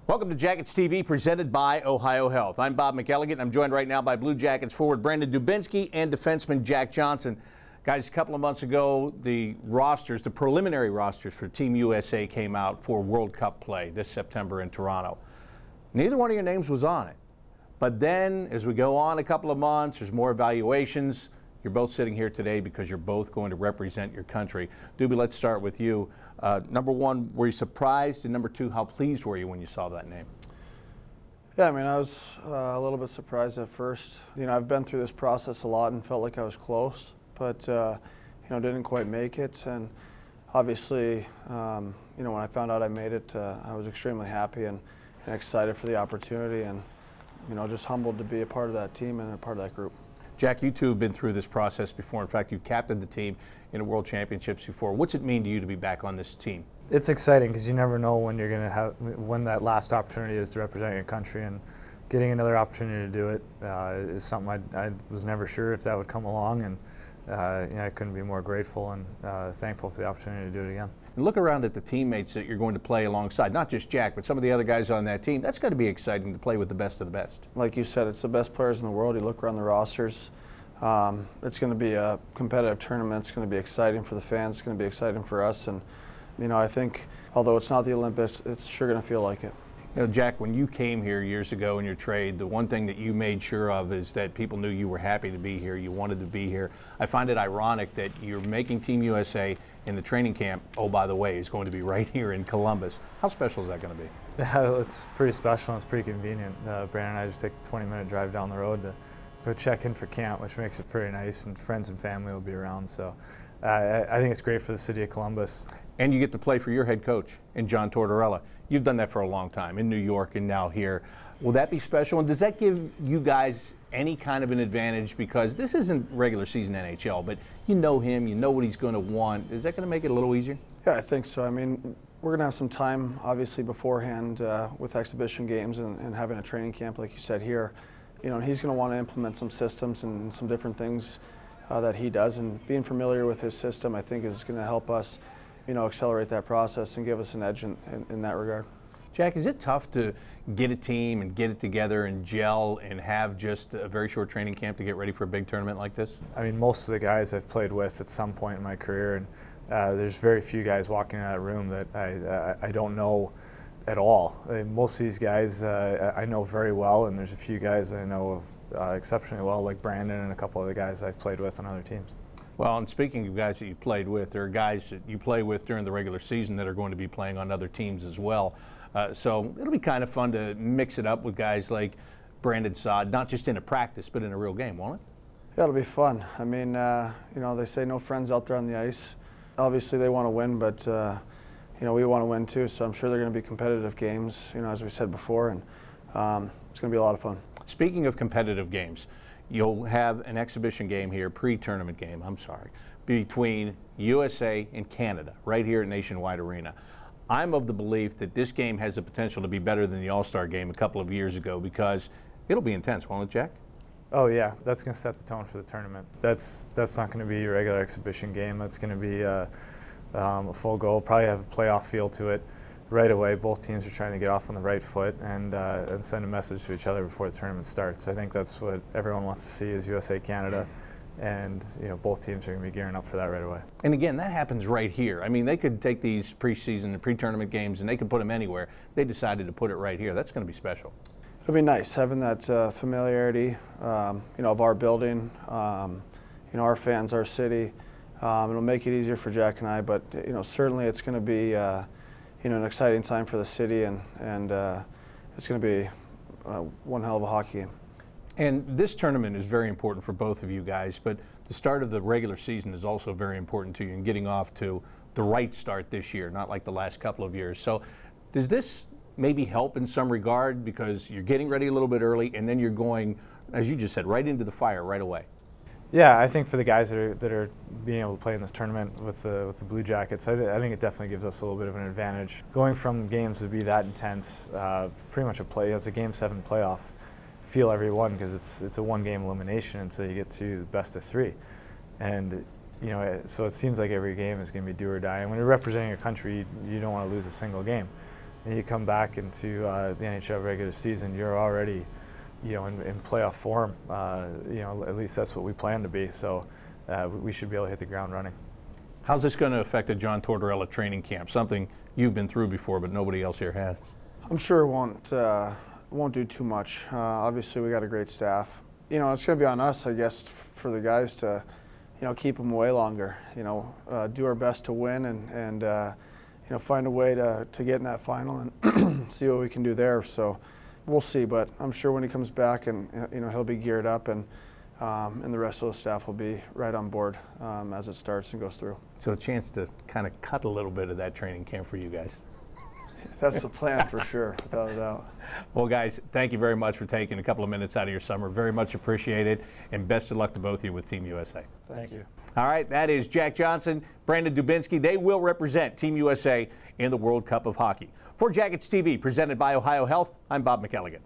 Welcome to Jackets TV, presented by Ohio Health. I'm Bob McElligott, and I'm joined right now by Blue Jackets forward Brandon Dubinsky and defenseman Jack Johnson. Guys, a couple of months ago, the preliminary rosters for Team USA came out for World Cup play this September in Toronto. Neither one of your names was on it. But then, as we go on a couple of months, there's more evaluations. You're both sitting here today because you're both going to represent your country. Doobie, let's start with you. Number one, were you surprised? And number two, how pleased were you when you saw that name? Yeah, I mean, I was a little bit surprised at first. You know, I've been through this process a lot and felt like I was close, but, you know, didn't quite make it. And obviously, you know, when I found out I made it, I was extremely happy and excited for the opportunity and, you know, just humbled to be a part of that team and a part of that group. Jack, you two have been through this process before. In fact, you've captained the team in the World Championships before. What's it mean to you to be back on this team? It's exciting because you never know when you're going to have when that last opportunity is to represent your country, and getting another opportunity to do it is something I was never sure if that would come along, and you know, I couldn't be more grateful and thankful for the opportunity to do it again. And look around at the teammates that you're going to play alongside, not just Jack, but some of the other guys on that team. That's got to be exciting to play with the best of the best. Like you said, it's the best players in the world. You look around the rosters. It's going to be a competitive tournament. It's going to be exciting for the fans. It's going to be exciting for us. And, you know, I think, although it's not the Olympics, it's sure going to feel like it. You know, Jack, when you came here years ago in your trade, the one thing that you made sure of is that people knew you were happy to be here, you wanted to be here. I find it ironic that you're making Team USA in the training camp, oh, by the way, is going to be right here in Columbus. How special is that going to be? It's pretty special and it's pretty convenient. Brandon and I just take the 20-minute drive down the road to go check in for camp, which makes it pretty nice, and friends and family will be around. So I think it's great for the city of Columbus. And you get to play for your head coach in John Tortorella. You've done that for a long time in New York and now here. Will that be special? And does that give you guys any kind of an advantage? Because this isn't regular season NHL, but you know him, you know what he's going to want. Is that going to make it a little easier? Yeah, I think so. I mean, we're going to have some time, obviously, beforehand with exhibition games and having a training camp, like you said here. You know, he's going to want to implement some systems and some different things that he does. And being familiar with his system, I think, is going to help us, you know, accelerate that process and give us an edge in that regard. Jack, is it tough to get a team and get it together and gel and have just a very short training camp to get ready for a big tournament like this? I mean, most of the guys I've played with at some point in my career, and there's very few guys walking in that room that I don't know at all. Most of these guys I know very well, and there's a few guys I know of exceptionally well, like Brandon and a couple of the guys I've played with on other teams. Well, and speaking of guys that you played with, there are guys that you play with during the regular season that are going to be playing on other teams as well. So it'll be kind of fun to mix it up with guys like Brandon Saad, not just in a practice, but in a real game, won't it? Yeah, it'll be fun. I mean, you know, they say no friends out there on the ice. Obviously, they want to win, but you know, we want to win too. So I'm sure they're going to be competitive games, you know, as we said before, and it's going to be a lot of fun. Speaking of competitive games, you'll have an exhibition game here, pre-tournament game, I'm sorry, between USA and Canada, right here at Nationwide Arena. I'm of the belief that this game has the potential to be better than the All-Star game a couple of years ago, because it'll be intense, won't it, Jack? Oh yeah, that's going to set the tone for the tournament. That's not going to be your regular exhibition game. That's going to be a full goal, probably have a playoff feel to it right away. Both teams are trying to get off on the right foot and send a message to each other before the tournament starts. I think that's what everyone wants to see is USA Canada, and you know, both teams are going to be gearing up for that right away. And again, that happens right here. I mean, they could take these preseason and pre-tournament games and they could put them anywhere. They decided to put it right here. That's going to be special. It'll be nice having that familiarity, you know, of our building, you know, our fans, our city. It'll make it easier for Jack and I, but you know, certainly it's going to be you know, an exciting time for the city, and it's going to be one hell of a hockey game. And this tournament is very important for both of you guys, but the start of the regular season is also very important to you, and getting off to the right start this year, not like the last couple of years. So does this maybe help in some regard, because you're getting ready a little bit early and then you're going, as you just said, right into the fire right away? Yeah, I think for the guys that are being able to play in this tournament with the Blue Jackets, I think it definitely gives us a little bit of an advantage. Going from games to be that intense, pretty much it's a Game 7 playoff feel every one, because it's a one-game elimination until you get to the best of 3. And you know, so it seems like every game is going to be do or die. And when you're representing your country, you don't want to lose a single game. and you come back into the NHL regular season, you're already, you know, in playoff form. You know, at least that's what we plan to be. So we should be able to hit the ground running. How's this going to affect a John Tortorella training camp? Something you've been through before, but nobody else here has. I'm sure it won't do too much. Obviously, we got a great staff. You know, it's going to be on us, I guess, for the guys to, you know, keep them away longer. You know, do our best to win and you know, find a way to get in that final and see what we can do there. So we'll see, but I'm sure when he comes back, and you know, he'll be geared up, and the rest of the staff will be right on board as it starts and goes through. So a chance to kind of cut a little bit of that training camp for you guys. That's the plan for sure, without a doubt. Well, guys, thank you very much for taking a couple of minutes out of your summer. Very much appreciated, and best of luck to both of you with Team USA. Thank you. All right, that is Jack Johnson, Brandon Dubinsky. They will represent Team USA in the World Cup of Hockey. For Jackets TV, presented by Ohio Health, I'm Bob McElligott.